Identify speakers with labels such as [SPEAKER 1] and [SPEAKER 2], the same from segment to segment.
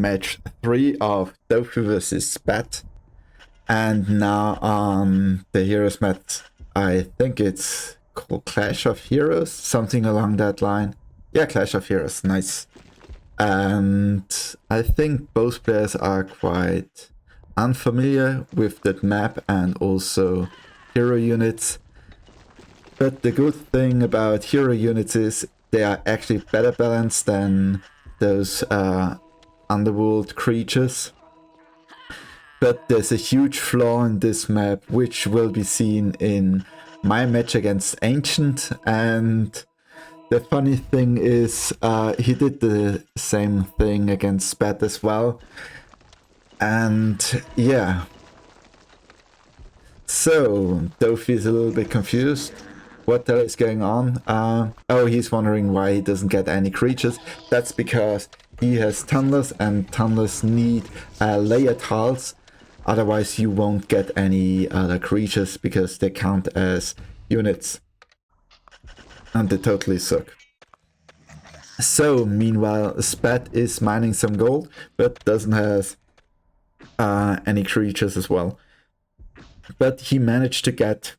[SPEAKER 1] match 3 of Dofi vs Spat. And now on the Heroes match, I think it's called Clash of Heroes, something along that line. Yeah, Clash of Heroes, nice. And I think both players are quite unfamiliar with that map and also hero units. But the good thing about hero units is they are actually better balanced than those underworld creatures. But there's a huge flaw in this map, which will be seen in my match against Ancient. And the funny thing is, he did the same thing against Spat as well. And yeah. So, Dofi is a little bit confused. What the hell is going on? Oh, he's wondering why he doesn't get any creatures. That's because he has tunnelers, and tunnelers need layer tiles. Otherwise, you won't get any other creatures because they count as units. And they totally suck. So, meanwhile, Spat is mining some gold, but doesn't have any creatures as well. But he managed to get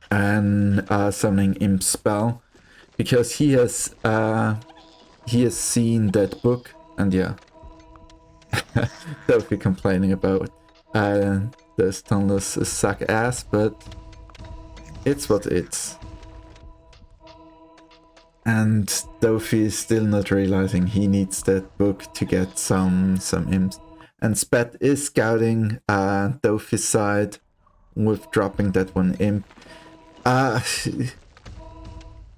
[SPEAKER 1] an summoning imp spell because he has seen that book, and yeah. Don't be complaining about the tunnelers suck ass, but it's what it's. And Dofi is still not realizing he needs that book to get some imps. And Spat is scouting Dofi's side with dropping that one imp.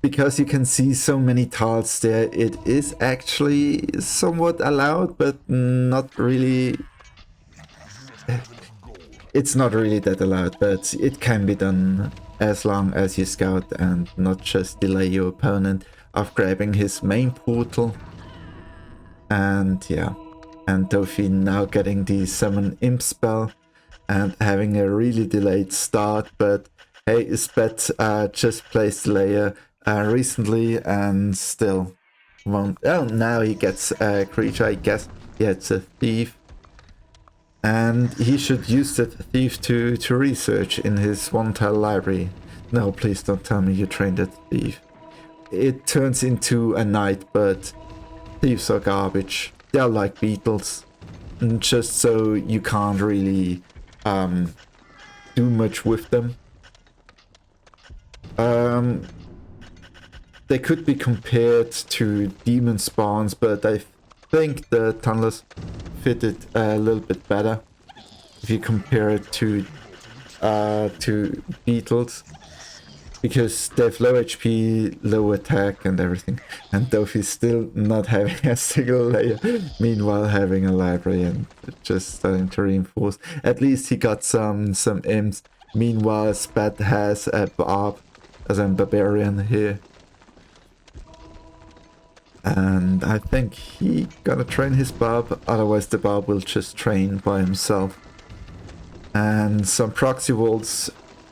[SPEAKER 1] Because you can see so many tiles there, it is actually somewhat allowed, but not really. It's not really that allowed, but it can be done as long as you scout and not just delay your opponent of grabbing his main portal. And yeah, and Dofi now getting the summon imp spell and having a really delayed start, but hey, Spat just placed the layer recently and still won't. Oh, now he gets a creature, I guess. Yeah, it's a thief. And he should use that thief to research in his one-tile library. No, please don't tell me you trained that thief. It turns into a knight, but thieves are garbage. They're like beetles. And just so you can't really do much with them. They could be compared to demon spawns, but I think the tunnelers fit it a little bit better if you compare it to beetles, because they have low HP, low attack and everything, and Dofi's still not having a single layer, meanwhile having a library and just starting to reinforce. At least he got some imps. Meanwhile, Spat has a barb as a barbarian here. And I think he gonna train his barb, otherwise the barb will just train by himself. And some proxy walls.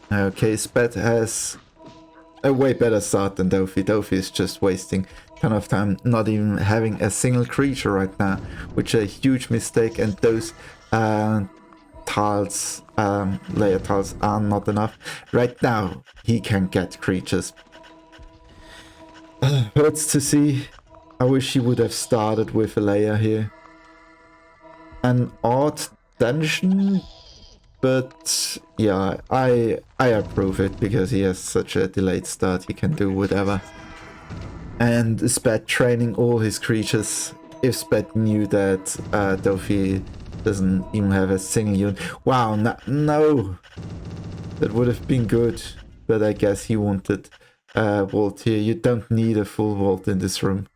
[SPEAKER 1] Okay, Spat has a way better start than Dofi. Dofi is just wasting a ton of time, not even having a single creature right now, which is a huge mistake, and those tiles, layer tiles are not enough. Right now, he can get creatures. Hurts to see. I wish he would have started with a layer here. An odd dungeon, but yeah, I approve it because he has such a delayed start, he can do whatever. And Spat training all his creatures. If Spat knew that Dofi doesn't even have a single unit. Wow, no! That would have been good, but I guess he wanted a vault here. You don't need a full vault in this room.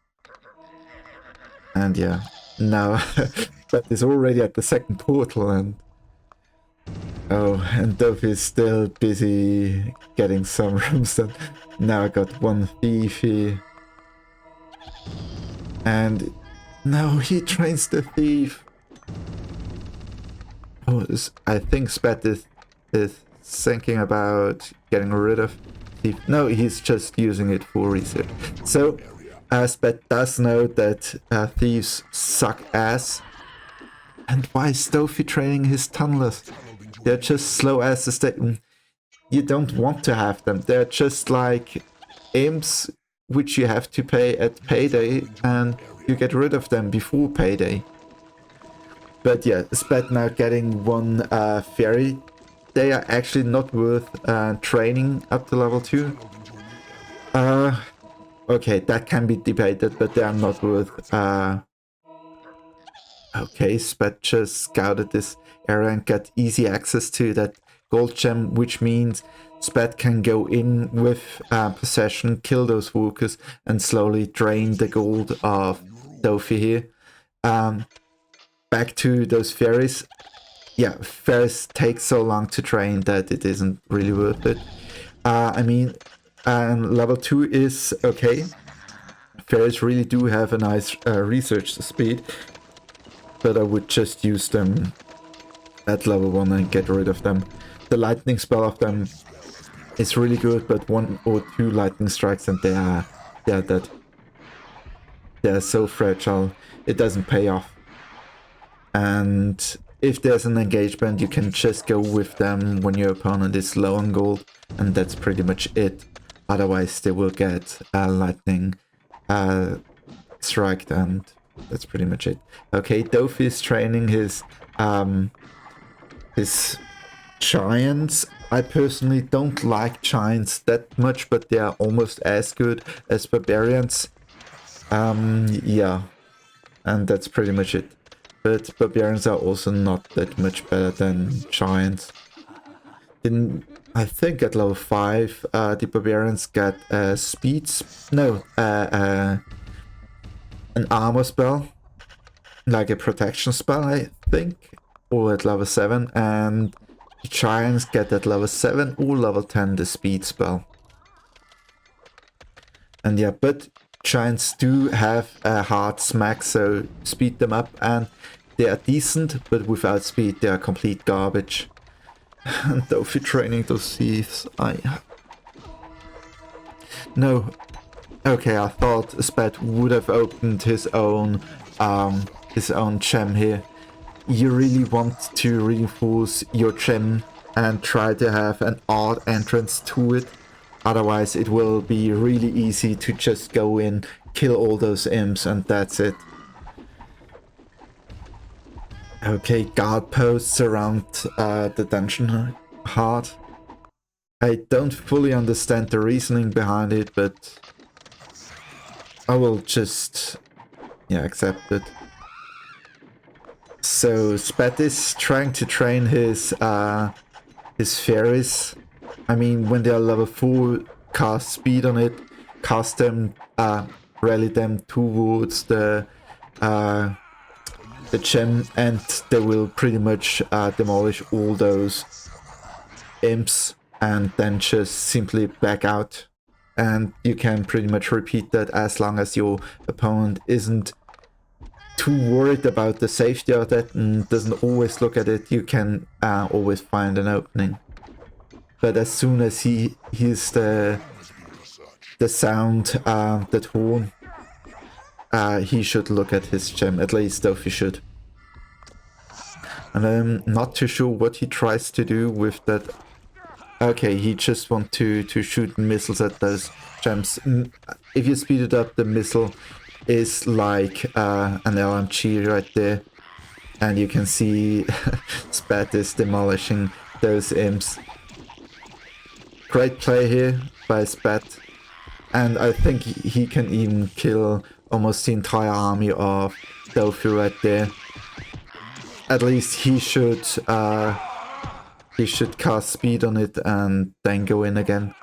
[SPEAKER 1] And yeah, now Spat is already at the second portal, and oh, and Dofi is still busy getting some rooms done. Now I got one thief here. And no, he trains the thief. Oh, I think Spat is thinking about getting rid of thief. No, he's just using it for research. So Spat does know that thieves suck ass, And why is Dofi training his tunnelers? They're just slow as the you don't want to have them. They're just like imps which you have to pay at payday, and you get rid of them before payday. But yeah, Spat now getting one fairy. They are actually not worth training up to level 2. Okay, that can be debated, but they are not worth... Okay, Spat just scouted this area and got easy access to that gold gem, which means Spat can go in with possession, kill those walkers, and slowly drain the gold of Dofi here. Back to those fairies. Yeah, fairies take so long to train that it isn't really worth it. I mean, level 2 is okay. Fairies really do have a nice research speed, but I would just use them at level 1 and get rid of them. The lightning spell of them is really good, but 1 or 2 lightning strikes and they are dead. They are so fragile, it doesn't pay off. And if there's an engagement, you can just go with them when your opponent is low on gold, and that's pretty much it. Otherwise they will get lightning striked, and that's pretty much it. Okay, Dofi is training his giants. I personally don't like giants that much, but they are almost as good as barbarians. Yeah, and that's pretty much it. But barbarians are also not that much better than giants. I think at level 5, the barbarians get an armor spell, like a protection spell, I think, or at level 7, and the giants get at level 7 or level 10 the speed spell. And yeah, but giants do have a hard smack, so speed them up, and they are decent, but without speed they are complete garbage. And Dofi training those thieves, No. Okay, I thought Spat would have opened his own gem here. You really want to reinforce your gem and try to have an odd entrance to it. Otherwise it will be really easy to just go in, kill all those imps, and that's it. Okay, guard posts around the dungeon heart. I don't fully understand the reasoning behind it, but I will just, yeah, accept it. So Spat is trying to train his fairies. I mean, when they are level 4, cast speed on it, cast them, rally them towards the gem, and they will pretty much demolish all those imps and then just simply back out. And you can pretty much repeat that as long as your opponent isn't too worried about the safety of that and doesn't always look at it. You can always find an opening. But as soon as he hears the sound, that horn, he should look at his gem. At least Dofi should. And I'm not too sure what he tries to do with that. Okay, he just wants to shoot missiles at those gems. If you speed it up, the missile is like an LMG right there. And you can see Spat is demolishing those imps. Great play here by Spat. And I think he can even kill almost the entire army of Dofi right there. At least he should cast speed on it and then go in again.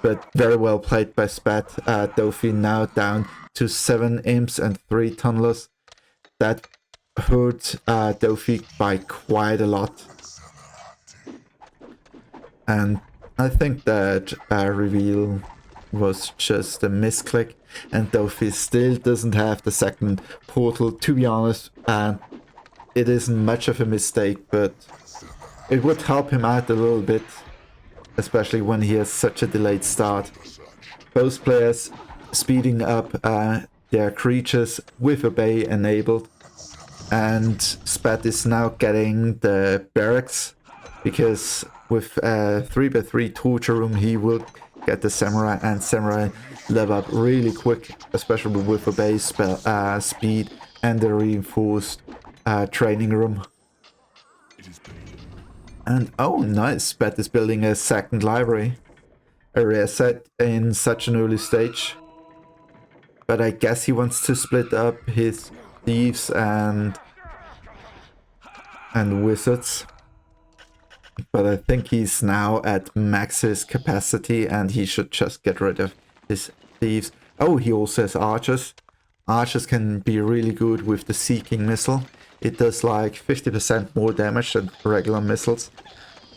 [SPEAKER 1] But very well played by Spat. Dofi now down to 7 imps and 3 tunnelers. That hurt Dofi by quite a lot. And I think that reveal was just a misclick, and Dofi still doesn't have the second portal. To be honest, it isn't much of a mistake, but it would help him out a little bit, especially when he has such a delayed start. Both players speeding up their creatures with Obey enabled. And Spat is now getting the barracks, because with 3x3 torture room he will get the samurai, and samurai level up really quick, especially with a base speed and the reinforced training room. And oh nice, Spat is building a second library. A rare set in such an early stage. But I guess he wants to split up his thieves and wizards. But I think he's now at max his capacity and he should just get rid of his thieves. Oh, he also has archers. Archers can be really good with the Seeking missile. It does like 50% more damage than regular missiles.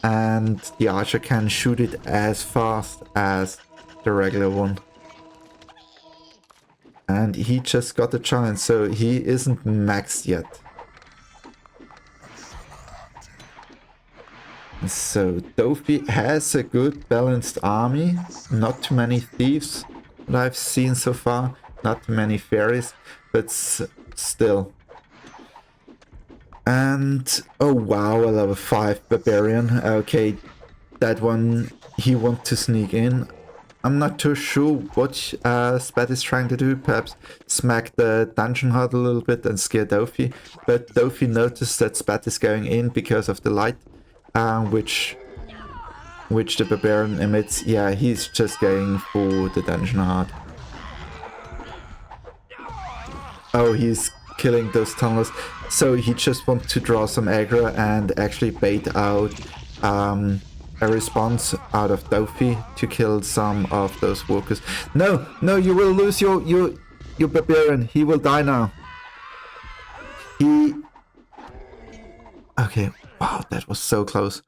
[SPEAKER 1] And the archer can shoot it as fast as the regular one. And he just got a giant, so he isn't maxed yet. So Dofi has a good balanced army. Not too many thieves that I've seen so far. Not too many fairies, but still. And oh wow, a level 5 barbarian. Okay, that one he wants to sneak in. I'm not too sure what Spat is trying to do. Perhaps smack the dungeon heart a little bit and scare Dofi. But Dofi noticed that Spat is going in because of the light, which the barbarian emits. Yeah, he's just going for the dungeon heart. Oh, he's killing those tunnels. So he just wants to draw some aggro and actually bait out a response out of Dofi to kill some of those workers. No, no, you will lose your barbarian. He will die now. Okay, wow, that was so close.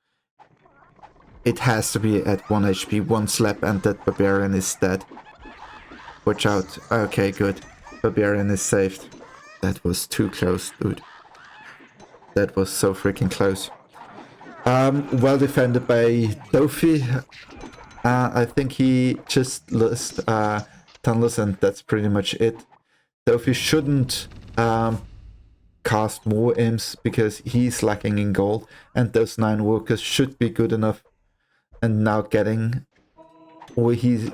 [SPEAKER 1] It has to be at 1 HP, 1 slap, and that barbarian is dead. Watch out. Okay, good. Barbarian is saved. That was too close, dude. That was so freaking close. Well defended by Dofi. I think he just lost tunnels and that's pretty much it. Dofi shouldn't cast more imps because he's lacking in gold, and those 9 workers should be good enough. And now getting, or he's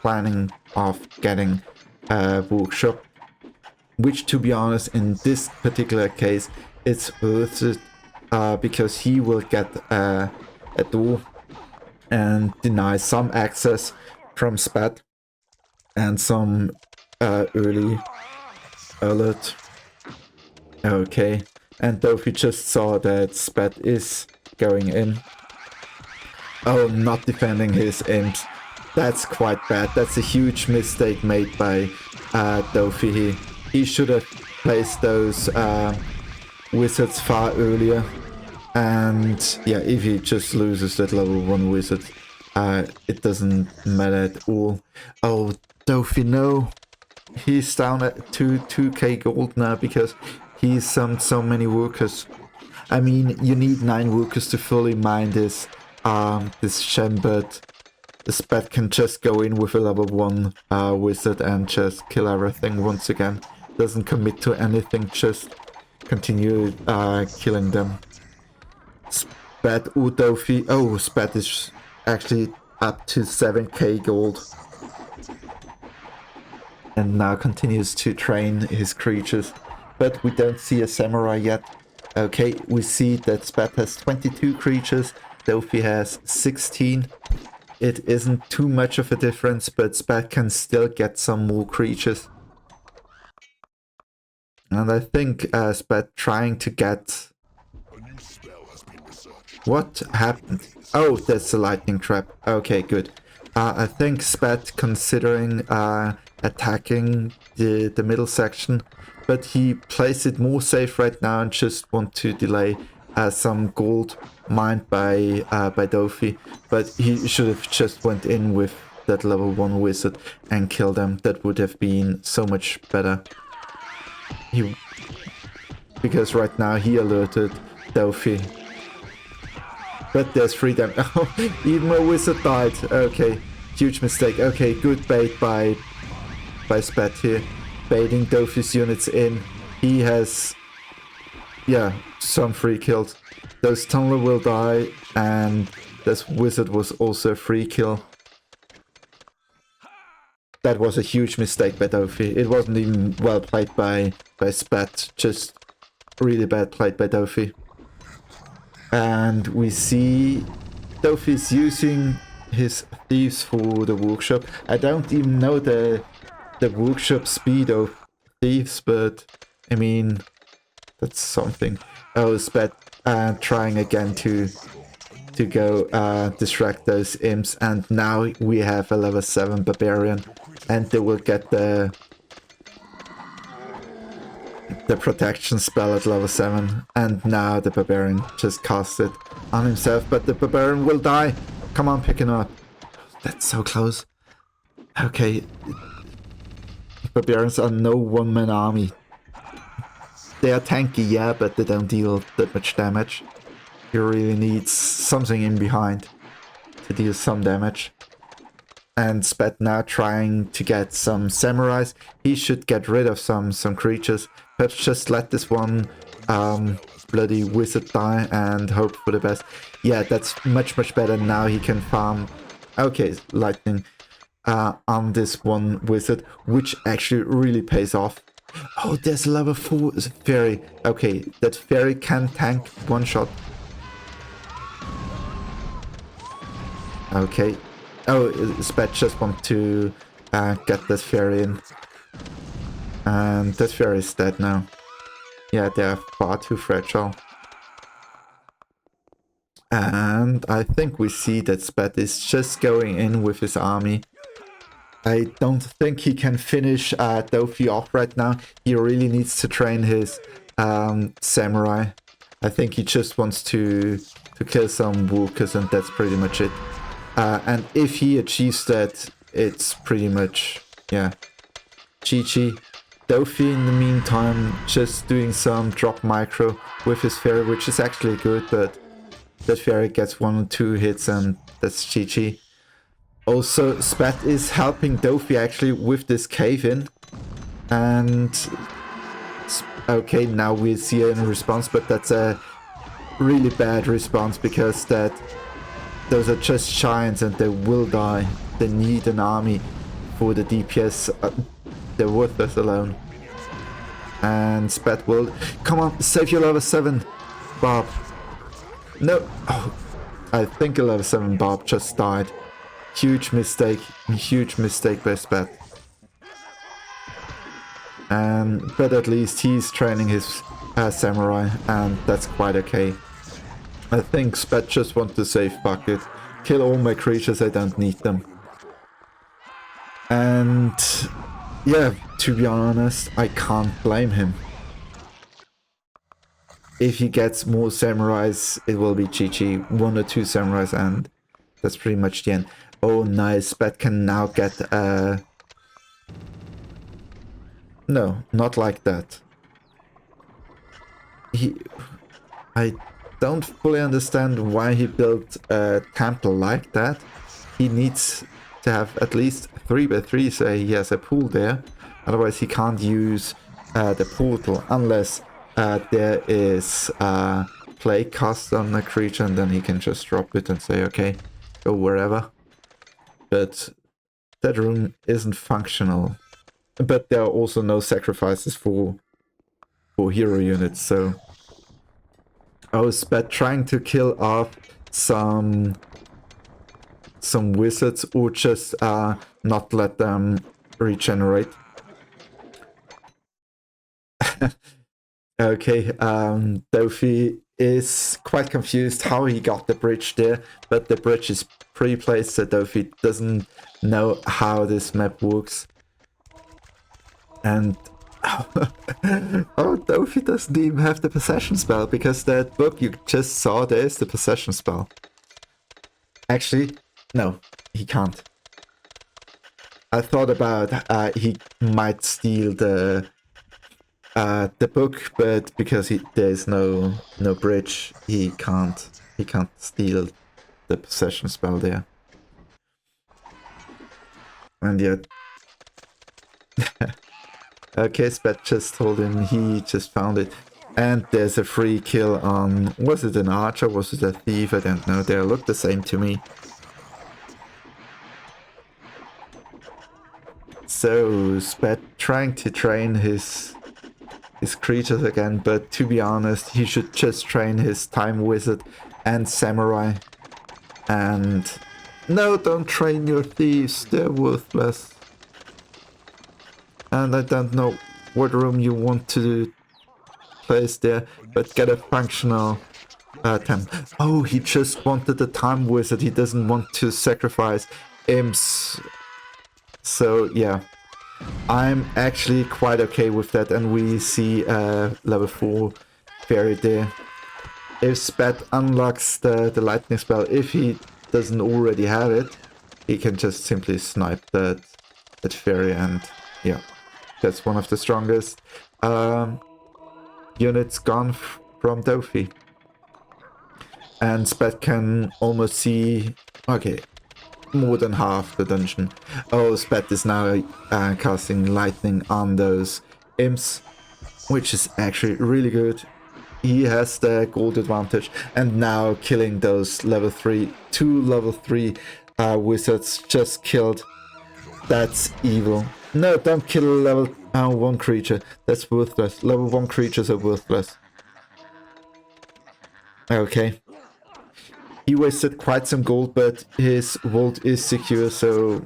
[SPEAKER 1] planning of getting a workshop, which to be honest in this particular case it's worth it, because he will get a door and deny some access from Spat and some early alert. Okay, and Dofi just saw that Spat is going in. Oh, not defending his imps. That's quite bad. That's a huge mistake made by Dofi. He should have placed those wizards far earlier. And yeah, if he just loses that level 1 wizard, it doesn't matter at all. Oh, Dofi, no. He's down at 2k gold now because he's summoned so many workers. I mean, you need 9 workers to fully mine this gem, but the Spat can just go in with a level 1 wizard and just kill everything once again. Doesn't commit to anything, just continue killing them. Spat or Dofi. Oh, Spat is actually up to 7k gold. And now continues to train his creatures. But we don't see a samurai yet. Okay, we see that Spat has 22 creatures. Dofi has 16. It isn't too much of a difference, but Spat can still get some more creatures. And I think Spat trying to get... What happened? Oh, that's a lightning trap. Okay, good. I think Spat considering attacking the middle section, but he plays it more safe right now and just want to delay some gold mined by Dofi. But he should have just went in with that level 1 wizard and killed them. That would have been so much better. Because right now he alerted Dofi. But there's 3 damage. Oh, even my wizard died. Okay, huge mistake. Okay, good bait by Spat here. Baiting Dofi's units in. He has yeah, some free kills. Those tunneler will die, and this wizard was also a free kill. That was a huge mistake by Dofi. It wasn't even well played by Spat, just really bad played by Dofi. And we see Dofi's using his thieves for the workshop. I don't even know the workshop speed of thieves, but I mean, that's something. Oh, Spat trying again to go distract those imps, and now we have a level 7 barbarian, and they will get the protection spell at level 7, and now the barbarian just cast it on himself, but the barbarian will die. Come on, pick him up. That's so close. Okay, barbarians are no one-man army. They are tanky, yeah, but they don't deal that much damage. You really need something in behind to deal some damage. And Spat now trying to get some samurais. He should get rid of some creatures. Perhaps just let this one bloody wizard die and hope for the best. Yeah, that's much better. Now he can farm. Okay, lightning on this one wizard, which actually really pays off. Oh, there's a level 4 fairy. Okay, that fairy can tank one shot. Okay. Oh, Spat just want to get this fairy in. And this fairy is dead now. Yeah, they are far too fragile. And I think we see that Spat is just going in with his army. I don't think he can finish Dofi off right now. He really needs to train his samurai. I think he just wants to kill some walkers, and that's pretty much it. And if he achieves that, it's pretty much, yeah, GG. Dofi in the meantime just doing some drop micro with his fairy, which is actually good, but that fairy gets 1 or 2 hits and that's GG. Also, Spat is helping Dofi actually with this cave-in. And okay, now we see a response, but that's a really bad response because those are just giants and they will die. They need an army for the DPS. They're worthless alone. And Spat will... Come on, save your level 7, Bob. No. Oh, I think a level 7 Bob just died. Huge mistake by Spat. But at least he's training his samurai, and that's quite okay. I think Spat just wants to say fuck it. Kill all my creatures, I don't need them. And yeah, to be honest, I can't blame him. If he gets more samurais, it will be GG. 1 or 2 samurais, and that's pretty much the end. Oh, nice. Spat can now get no, not like that. I don't fully understand why he built a temple like that. He needs to have at least 3x3, so he has a pool there. Otherwise he can't use the portal unless there is plague cast on the creature, and then he can just drop it and say, okay, go wherever. But that room isn't functional. But there are also no sacrifices for hero units, so... Oh, Spat trying to kill off some wizards, or just not let them regenerate. Okay, Dofi is quite confused how he got the bridge there, but the bridge is pre-placed, so Dofi doesn't know how this map works. And oh, Dofi doesn't even have the possession spell, because that book you just saw, there is the possession spell. Actually, no, he can't. I thought about he might steal the book, but because there's no bridge, he can't steal the possession spell there. And yet okay, Spat just told him he just found it. And there's a free kill on, was it an archer, was it a thief, I don't know, they look the same to me. So Spat trying to train his creatures again, but to be honest, he should just train his time wizard and samurai. And no, don't train your thieves, they're worthless. And I don't know what room you want to place there, but get a functional temp. Oh, he just wanted a time wizard, he doesn't want to sacrifice imps. So yeah, I'm actually quite okay with that, and we see level 4 fairy there. If Spat unlocks the lightning spell, if he doesn't already have it, he can just simply snipe that fairy, and yeah, that's one of the strongest units gone from Dofi. And Spat can almost see, okay, more than half the dungeon. Oh, Spat is now casting lightning on those imps, which is actually really good. He has the gold advantage, and now killing those level 3, 2 level 3 wizards just killed. That's evil. No, don't kill level 1 creature. That's worthless. Level 1 creatures are worthless. Okay. He wasted quite some gold, but his vault is secure, so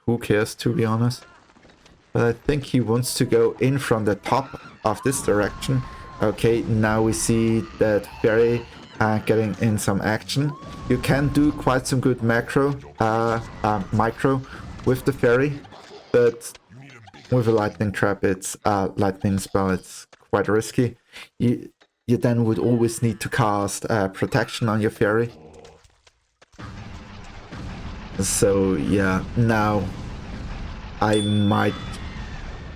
[SPEAKER 1] who cares, to be honest. But I think he wants to go in from the top of this direction. Okay, now we see that fairy getting in some action. You can do quite some good micro with the fairy, but with a lightning trap, it's lightning spell, it's quite risky. You then would always need to cast protection on your fairy. So yeah, now I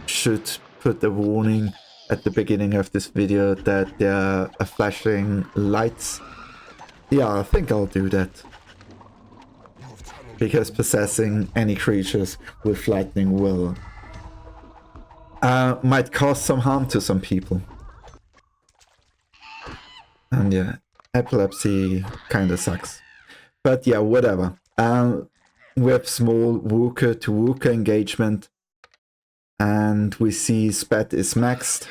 [SPEAKER 1] should put a warning at the beginning of this video that there are flashing lights. Yeah, I think I'll do that. Because possessing any creatures with lightning will might cause some harm to some people. And yeah, epilepsy kinda sucks. But yeah, whatever. We have small Wooker to Wooker engagement. And we see Spat is maxed.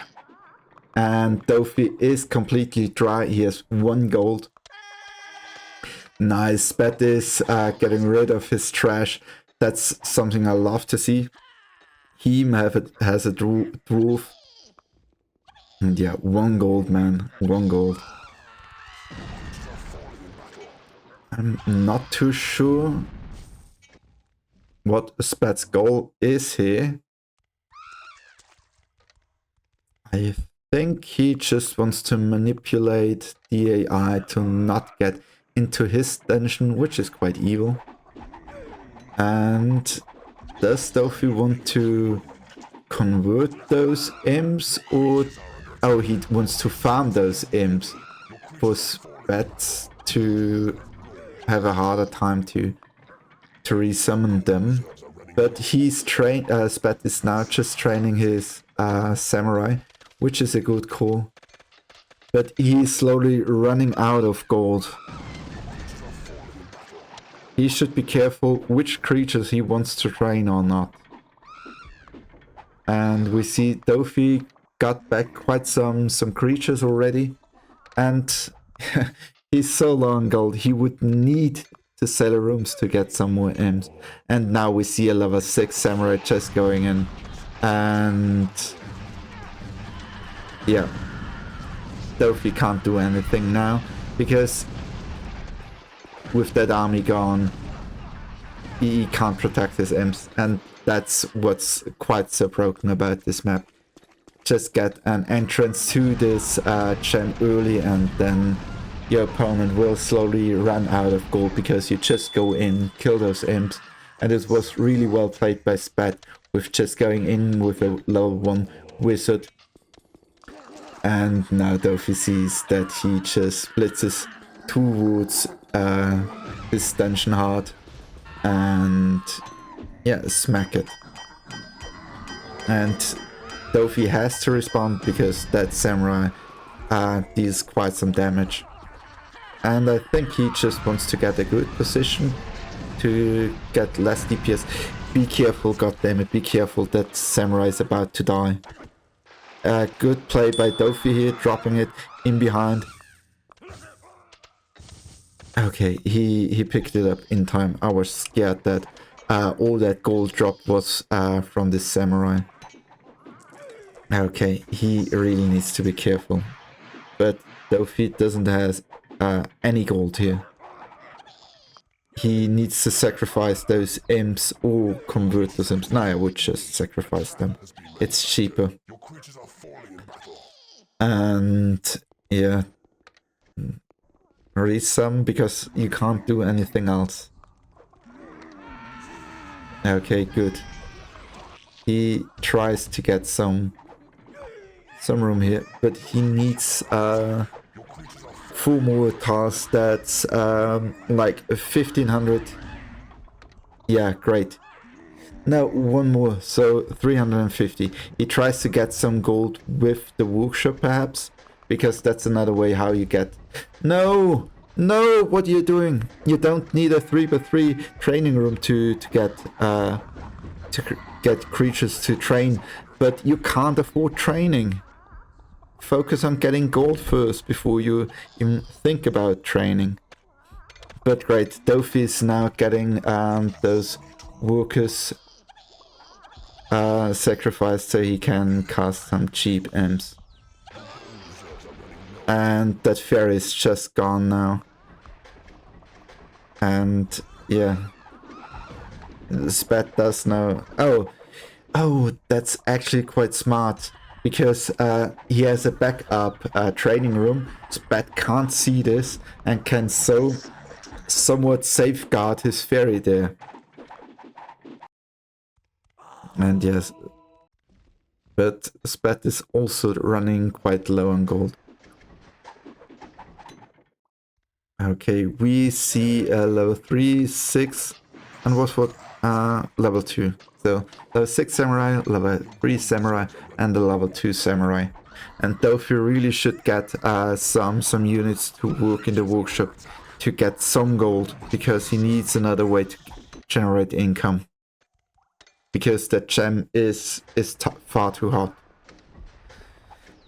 [SPEAKER 1] And Dofi is completely dry. He has 1 gold. Nice. Spat is getting rid of his trash. That's something I love to see. He has a dwarf. And yeah, 1 gold, man. 1 gold. I'm not too sure what Spat's goal is here. I think he just wants to manipulate the AI to not get into his dungeon, which is quite evil. And does Dofi want to convert those imps, or... Oh, he wants to farm those imps for Spat to have a harder time to resummon them. But he's Spat is now just training his samurai, which is a good call. But he's slowly running out of gold. He should be careful which creatures he wants to train or not. And we see Dofi got back quite some creatures already. And he's so low on gold, he would need to sell rooms to get some more imps. And now we see a level 6 samurai just going in. And yeah, Dofi can't do anything now, because with that army gone, he can't protect his imps, and that's what's quite so broken about this map. Just get an entrance to this gem early, and then your opponent will slowly run out of gold, because you just go in, kill those imps. And it was really well played by Spat with just going in with a level 1 wizard. And now Dofi sees that he just blitzes towards his dungeon hard and yeah, smack it. And Dofi has to respond because that samurai deals quite some damage. And I think he just wants to get a good position to get less DPS. Be careful, goddammit, be careful, that samurai is about to die. Good play by Dofi here, dropping it in behind. Okay, he picked it up in time. I was scared that all that gold drop was from this samurai. Okay, he really needs to be careful. But Dofi doesn't have any gold here. He needs to sacrifice those imps or convert those imps. No, I would just sacrifice them. It's cheaper. And yeah, release some because you can't do anything else. Okay, good. He tries to get some room here, but he needs 4 more tasks. That's like 1500. Yeah, great. No, 1 more, so 350. He tries to get some gold with the workshop perhaps, because that's another way how you get... No! No! What are you doing? You don't need a 3x3 training room to get creatures to train, but you can't afford training. Focus on getting gold first before you even think about training. But great, Dofi is now getting those workers sacrificed so he can cast some cheap imps. And that fairy is just gone now. And yeah, Spat does know. Oh, that's actually quite smart. Because he has a backup training room. Spat can't see this and can somewhat safeguard his fairy there. And yes, but Spat is also running quite low on gold. Okay, we see level 3, 6, and what level 2. So level 6 samurai, level 3 samurai, and the level 2 samurai. And Dofi really should get some units to work in the workshop to get some gold, because he needs another way to generate income. Because that gem is far too hot.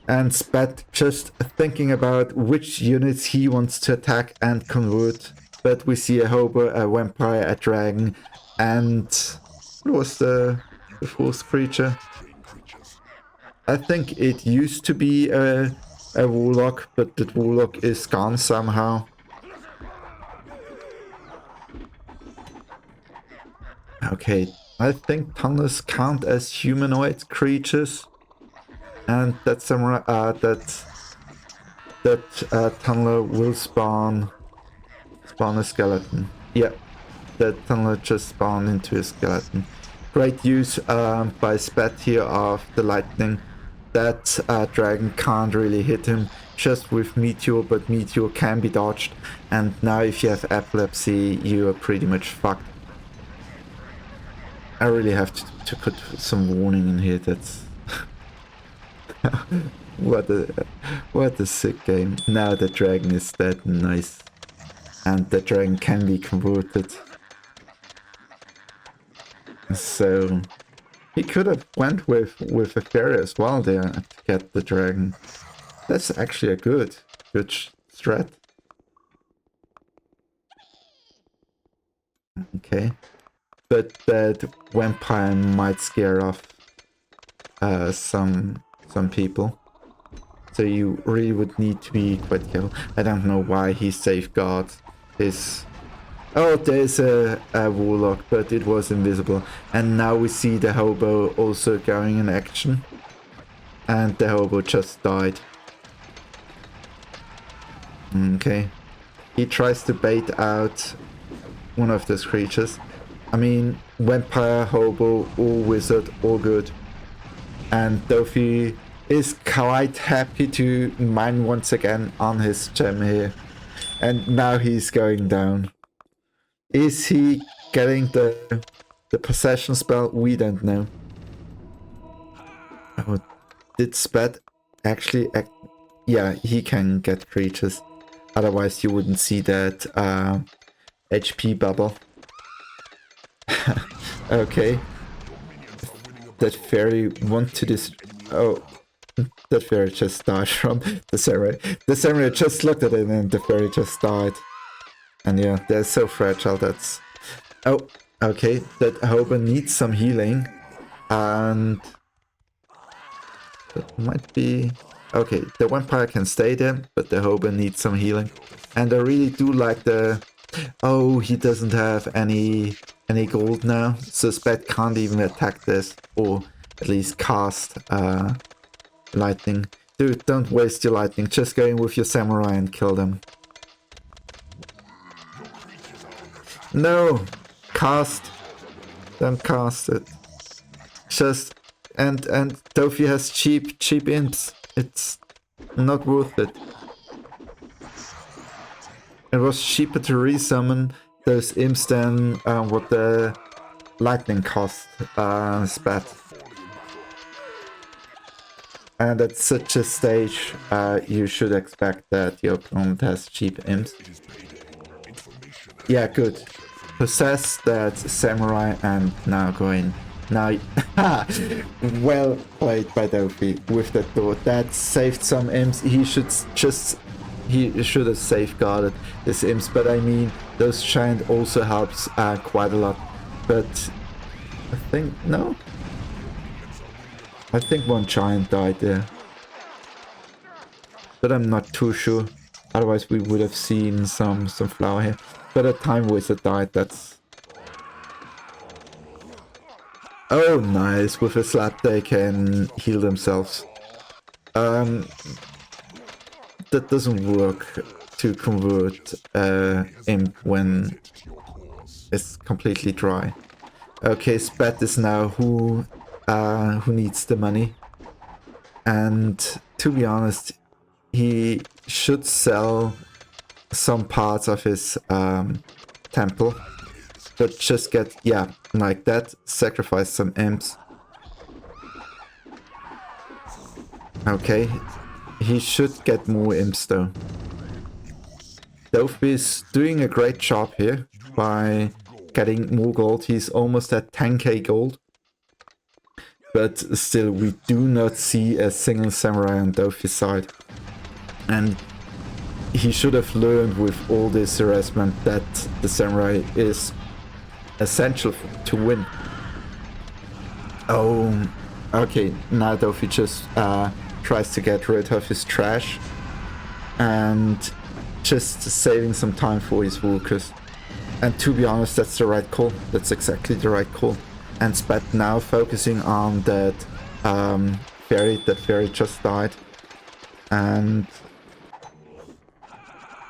[SPEAKER 1] And Spat just thinking about which units he wants to attack and convert. But we see a hobo, a vampire, a dragon, and what was the fourth creature? I think it used to be a warlock, but that warlock is gone somehow. Okay, I think tunnels count as humanoid creatures, and that samurai, tunneler will spawn a skeleton. Yeah, that tunneler just spawned into a skeleton. Great use by Spat here of the lightning. That dragon can't really hit him just with meteor, but meteor can be dodged. And now if you have epilepsy, you are pretty much fucked. I really have to put some warning in here. That's what a sick game. Now the dragon is dead. Nice. And the dragon can be converted. So he could have went with a fairy as well there to get the dragon. That's actually a good strat. Okay. But that vampire might scare off some people. So you really would need to be quite careful. I don't know why he safeguards his... Oh, there's a warlock, but it was invisible. And now we see the hobo also going in action. And the hobo just died. Okay. He tries to bait out one of those creatures. I mean, vampire, hobo, or wizard, all good. And Dofi is quite happy to mine once again on his gem here. And now he's going down. Is he getting the possession spell? We don't know. Oh, did Spat actually act? Yeah, he can get creatures. Otherwise, you wouldn't see that HP bubble. Okay. That fairy want to this. Oh, that fairy just died from the samurai. The samurai just looked at it and the fairy just died. And yeah, they're so fragile. That's. Oh, okay. That Hoban needs some healing, and that might be. Okay, the vampire can stay there, but the Hoban needs some healing. And I really do like the... Oh, he doesn't have any gold now, so Spat can't even attack this, or at least cast lightning. Dude, don't waste your lightning, just go in with your samurai and kill them. No! Cast! Don't cast it. Just... And Dofi has cheap imps. It's not worth it. It was cheaper to resummon those imps than what the lightning cost Spat. And at such a stage, you should expect that your opponent has cheap imps. Yeah, good. Possess that samurai and now go in. Now, well played by Dofi with that door. That saved some imps. He should have safeguarded his imps, but I mean, those giant also helps quite a lot. But I think, no? I think one giant died there. But I'm not too sure. Otherwise we would have seen some flower here. But a time wizard died, that's... Oh, nice. With a slap they can heal themselves. That doesn't work to convert imp when it's completely dry. Okay, Spat is now who needs the money. And to be honest, he should sell some parts of his temple. But just get, yeah, like that, sacrifice some imps. Okay, he should get more imps though. Dofi is doing a great job here by getting more gold. He's almost at 10k gold. But still, we do not see a single samurai on Dofi's side. And he should have learned with all this harassment that the samurai is essential to win. Oh, okay, now Dofi just tries to get rid of his trash and just saving some time for his workers. And to be honest, that's the right call. That's exactly the right call. And Spat now focusing on that fairy. That fairy just died. And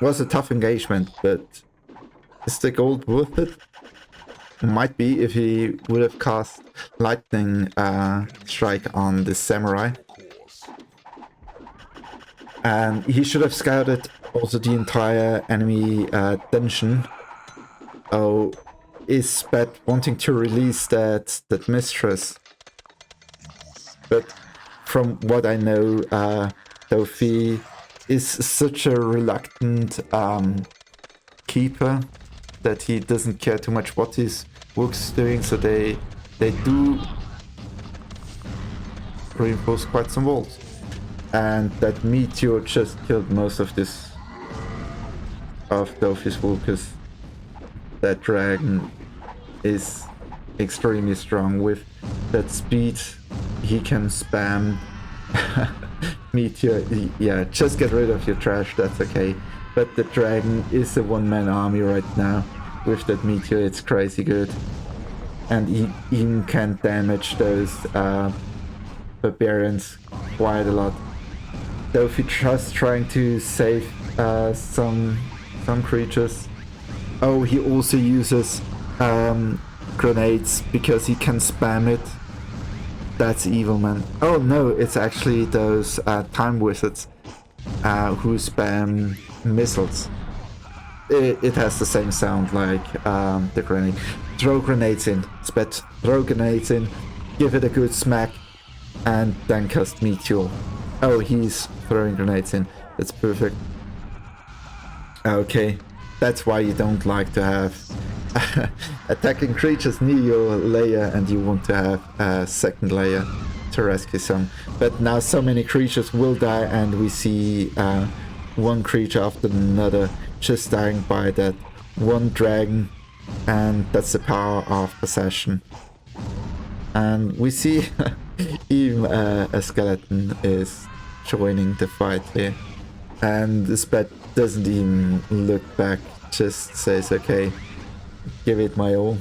[SPEAKER 1] it was a tough engagement, but is the gold worth it? Might be if he would have cast lightning strike on the samurai. And he should have scouted also the entire enemy dungeon. Oh, is Spat wanting to release that mistress? But from what I know, Dofi is such a reluctant keeper that he doesn't care too much what his work's doing, so they do reinforce quite some walls. And that meteor just killed most of Dofi's workers. That dragon is extremely strong. With that speed, he can spam meteor. Yeah, just get rid of your trash, that's okay. But the dragon is a one-man army right now. With that meteor, it's crazy good. And he even can damage those barbarians quite a lot. Dofi just trying to save some creatures. Oh, he also uses grenades because he can spam it. That's evil, man. Oh no, it's actually those time wizards who spam missiles. It has the same sound like the grenade. Throw grenades in, Spat. Throw grenades in. Give it a good smack. and then cast Meteor. Oh, he's throwing grenades in. That's perfect. Okay, that's why you don't like to have attacking creatures near your layer, and you want to have a second layer to rescue some. But now so many creatures will die, and we see one creature after another just dying by that one dragon, and that's the power of possession. And we see even a skeleton is joining the fight here, and the Spat doesn't even look back, just says okay, give it my all.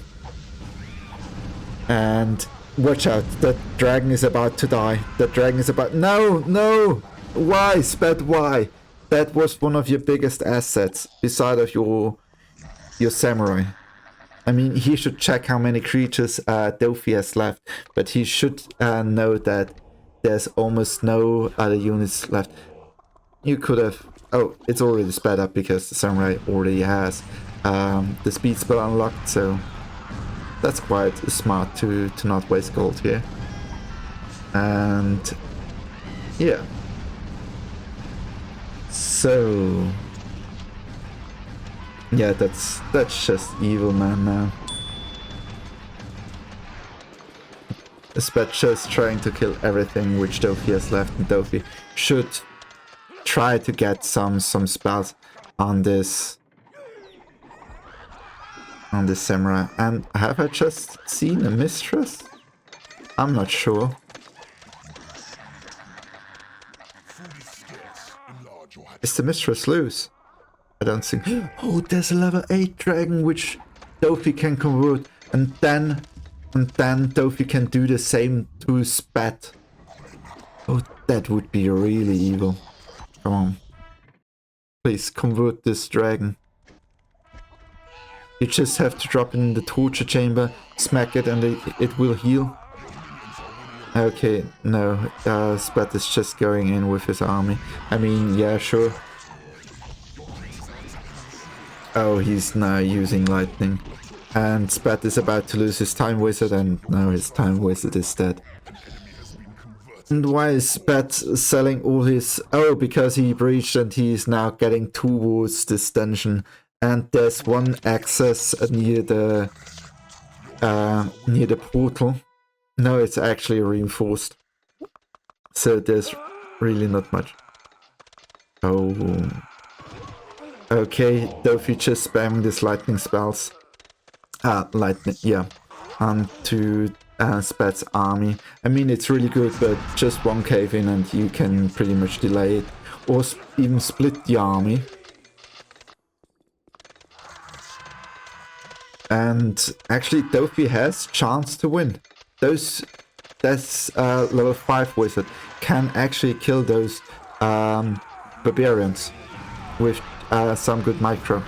[SPEAKER 1] And watch out, that dragon is about to die. That dragon is about... No! Why, Spat, why? That was one of your biggest assets, beside of your samurai. I mean, he should check how many creatures Dofi has left, but he should know that there's almost no other units left. You could have... Oh, it's already sped up because the samurai already has the speed spell unlocked, so that's quite smart to not waste gold here. And yeah. So yeah, that's just evil, man. Now Spat just trying to kill everything which Dofi has left, and Dofi should try to get some spells on this samurai. And have I just seen a mistress? I'm not sure. Is the mistress loose? I don't think. Oh, there's a level 8 dragon which Dofi can convert, and then Dofi can do the same to Spat. Oh, that would be really evil. Come on. Please convert this dragon. You just have to drop it in the torture chamber, smack it, and it will heal. Okay, no, Spat is just going in with his army. I mean, yeah, sure. Oh, he's now using lightning. And Spat is about to lose his time wizard, and now his time wizard is dead. And why is Spat selling all his... Oh, because he breached and he's now getting towards this dungeon. And there's one access near the portal. No, it's actually reinforced. So there's really not much. Oh. Okay, Dofi just spamming these lightning spells. Lightning, yeah. To Spat's army. I mean, it's really good, but just one cave in and you can pretty much delay it. Or even split the army. And actually, Dofi has chance to win. That's level 5 wizard can actually kill those barbarians with some good micro.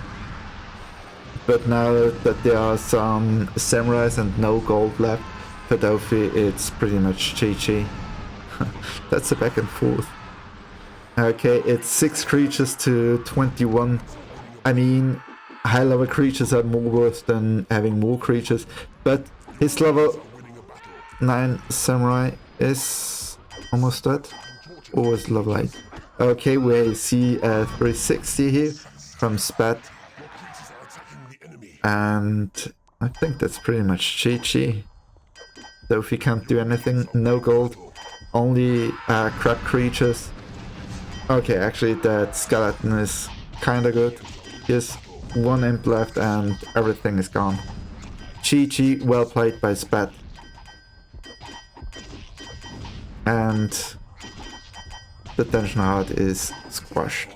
[SPEAKER 1] But now that there are some samurais and no gold left for Dofi, it's pretty much GG. That's a back and forth. Okay, it's 6 creatures to 21. I mean, high level creatures are more worth than having more creatures, but his level 9 samurai is almost dead. Or is level 8? Okay, we see a 360 here from Spat. And I think that's pretty much GG. Dofi can't do anything, no gold, only crab creatures. Okay, actually that skeleton is kinda good. Just one imp left and everything is gone. GG, well played by Spat. And the dungeon heart is squashed.